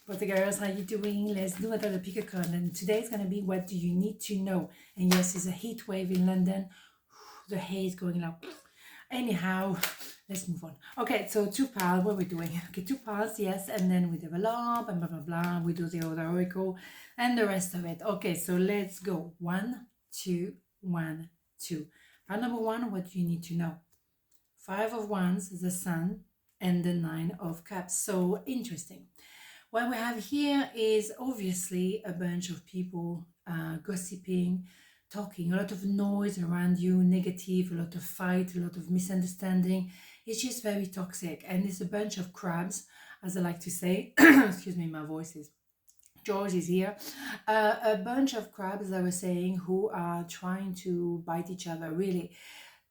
What's the girls? How you doing? Let's do another pick a card. And today is going to be what do you need to know? And yes, it's a heat wave in London. The hair is going up. Anyhow, let's move on. Okay, so 2 piles. What are we doing? Okay, 2 piles, yes. And then we develop and blah, blah, blah. We do the other oracle and the rest of it. Okay, so let's go. 1, 2, 1, 2. Pile number 1, what do you need to know? 5 of Wands, the Sun, and the 9 of Cups. So interesting. What we have here is obviously a bunch of people gossiping, talking, a lot of noise around you, negative, a lot of fight, a lot of misunderstanding. It's just very toxic, and it's a bunch of crabs, as I like to say. Excuse me, my voice is... George is here. A bunch of crabs, as I was saying, who are trying to bite each other, really.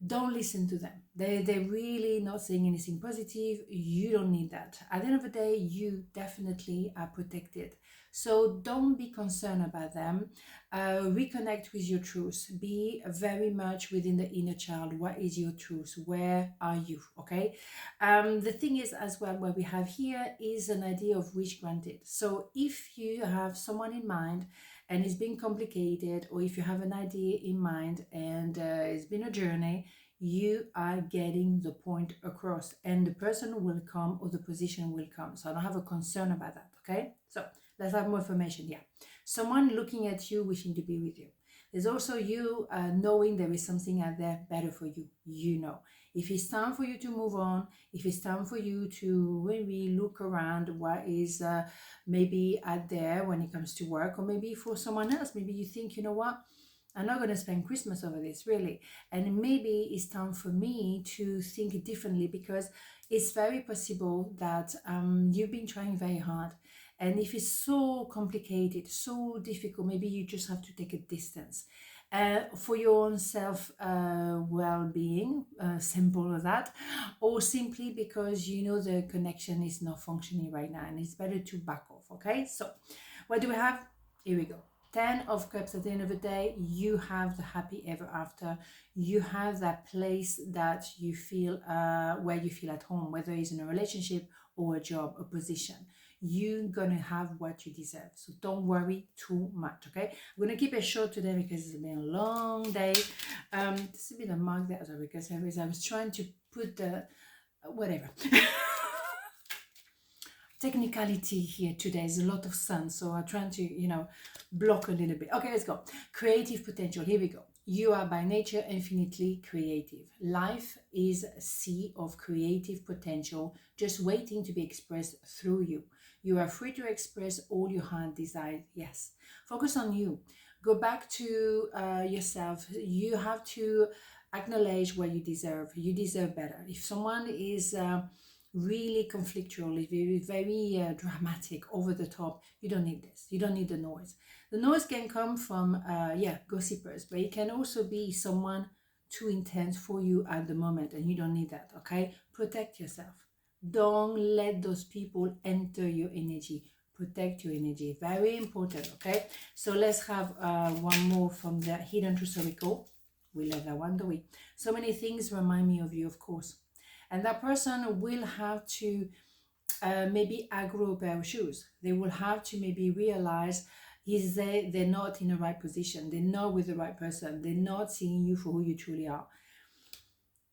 Don't listen to them. They're really not saying anything positive. You don't need that. At the end of the day, you definitely are protected. So don't be concerned about them. Reconnect with your truth. Be very much within the inner child. What is your truth? Where are you? Okay. The thing is as well, what we have here is an idea of wish granted. So if you have someone in mind and it's been complicated, or if you have an idea in mind and it's been a journey, you are getting the point across, and the person will come or the position will come. So I don't have a concern about that, okay? So let's have more information. Yeah, someone looking at you, wishing to be with you. There's also you knowing there is something out there better for you. You know, if it's time for you to move on, if it's time for you to maybe look around what is maybe out there when it comes to work, or maybe for someone else, maybe you think, you know what, I'm not going to spend Christmas over this, really. And maybe it's time for me to think differently, because it's very possible that you've been trying very hard. And if it's so complicated, so difficult, maybe you just have to take a distance for your own self well-being, simple as that, or simply because you know the connection is not functioning right now and it's better to back off, okay? So what do we have? Here we go. 10 of Cups. At the end of the day, you have the happy ever after. You have that place that you feel, where you feel at home, whether it's in a relationship or a job, a position. You're gonna have what you deserve, so don't worry too much, okay? I'm gonna keep it short today because it's been a long day. This will be the mark that because I was trying to put the whatever technicality here today. Is a lot of sun, so I'm trying to, you know, block a little bit. Okay, let's go. Creative potential. Here we go. You are by nature infinitely creative. Life is a sea of creative potential just waiting to be expressed through you. You are free to express all your heart desire. Yes. Focus on you. Go back to yourself. You have to acknowledge what you deserve. You deserve better. If someone is really conflictual, if very, very dramatic, over the top, you don't need this. You don't need the noise. The noise can come from gossipers, but it can also be someone too intense for you at the moment, and you don't need that, okay? Protect yourself. Don't let those people enter your energy. Protect your energy. Very important, okay? So let's have one more from the Hidden Truth Oracle. We love that one, don't we? So many things remind me of you, of course. And that person will have to maybe outgrow a pair of shoes. They will have to maybe realize they're not in the right position. They're not with the right person. They're not seeing you for who you truly are.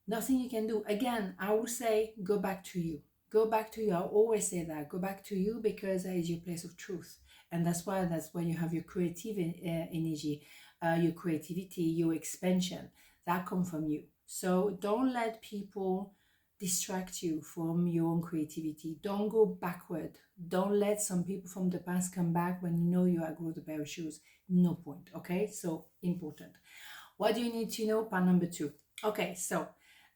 Nothing you can do. Again, I will say, go back to you. Go back to you. I always say that. Go back to you, because that is your place of truth. And that's why you have your creative energy, your creativity, your expansion. That comes from you. So don't let people distract you from your own creativity. Don't go backward. Don't let some people from the past come back when you know you outgrow the pair of shoes. No point. Okay, so important. What do you need to know? Part number 2. Okay, so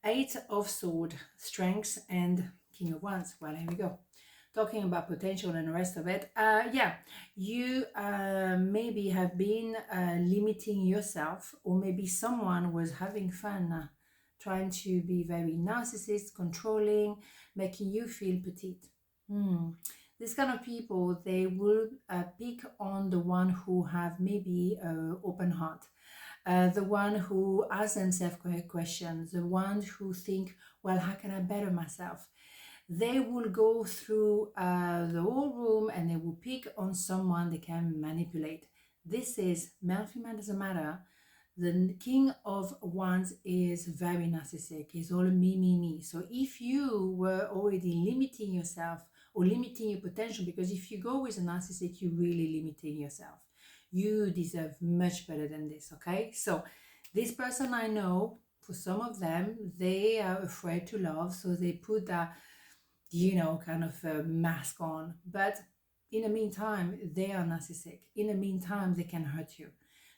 8 of Swords, Strengths, and King of Wands. Well, here we go. Talking about potential and the rest of it. You maybe have been limiting yourself, or maybe someone was having fun trying to be very narcissist, controlling, making you feel petite. This kind of people, they will pick on the one who have maybe open heart. The one who asks themselves questions, the one who think, well, how can I better myself? They will go through the whole room and they will pick on someone they can manipulate. This is male, female, doesn't matter. The King of Wands is very narcissistic. It's all me, me, me. So if you were already limiting yourself or limiting your potential, because if you go with a narcissist, you're really limiting yourself. You deserve much better than this, okay? So this person, I know, for some of them, they are afraid to love, so they put that, you know, kind of a mask on. But in the meantime, they are narcissistic. In the meantime, they can hurt you.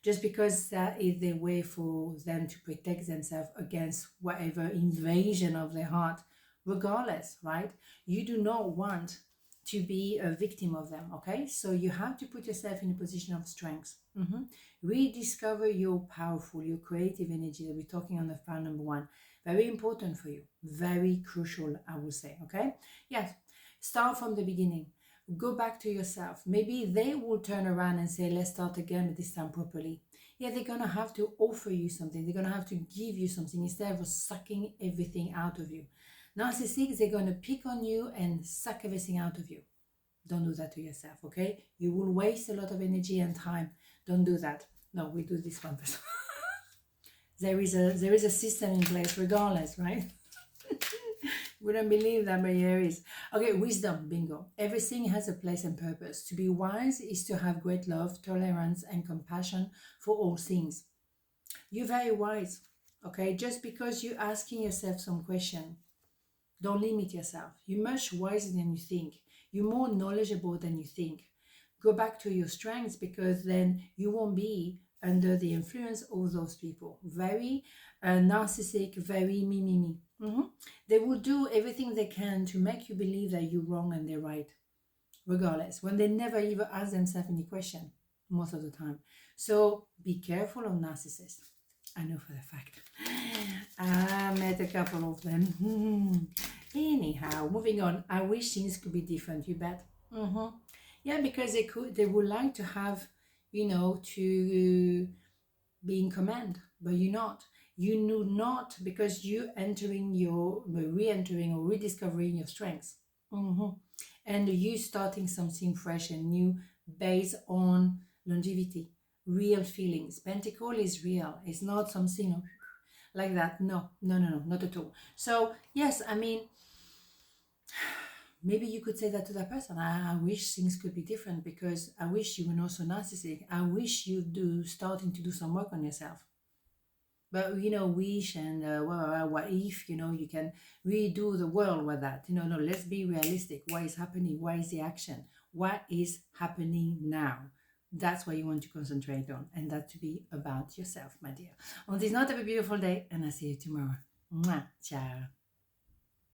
Just because that is the way for them to protect themselves against whatever invasion of their heart, regardless, right? You do not want to be a victim of them, okay? So you have to put yourself in a position of strength. Rediscover your powerful, your creative energy that we're talking on the file number 1. Very important for you. Very crucial, I would say, okay? Yes, start from the beginning. Go back to yourself. Maybe they will turn around and say, let's start again, but this time properly. Yeah, they're going to have to offer you something. They're going to have to give you something instead of sucking everything out of you. Narcissists, they're going to pick on you and suck everything out of you. Don't do that to yourself, okay? You will waste a lot of energy and time. Don't do that. No, we do this one first. There is a system in place regardless, right? Wouldn't believe that, but here is. Okay, wisdom, bingo. Everything has a place and purpose. To be wise is to have great love, tolerance, and compassion for all things. You're very wise, okay? Just because you're asking yourself some question, don't limit yourself. You're much wiser than you think. You're more knowledgeable than you think. Go back to your strengths, because then you won't be under the influence of those people. Very narcissistic, very me, me, me. They will do everything they can to make you believe that you're wrong and they're right, regardless, when they never even ask themselves any question, most of the time. So be careful of narcissists. I know for the fact. I met a couple of them. Anyhow, moving on. I wish things could be different, you bet. Yeah, because they would like to have, you know, to be in command, but you're not. You know not, because you're re-entering or rediscovering your strengths. And you starting something fresh and new based on longevity, real feelings. Pentacle is real. It's not something like that. No, not at all. So yes, I mean, maybe you could say that to that person. I wish things could be different, because I wish you were not so narcissistic. I wish you starting to do some work on yourself. But, you know, wish and what if, you know, you can redo the world with that. You know, no, let's be realistic. What is happening? What is the action? What is happening now? That's what you want to concentrate on. And that to be about yourself, my dear. On this note, have a beautiful day, and I'll see you tomorrow. Mwah. Ciao.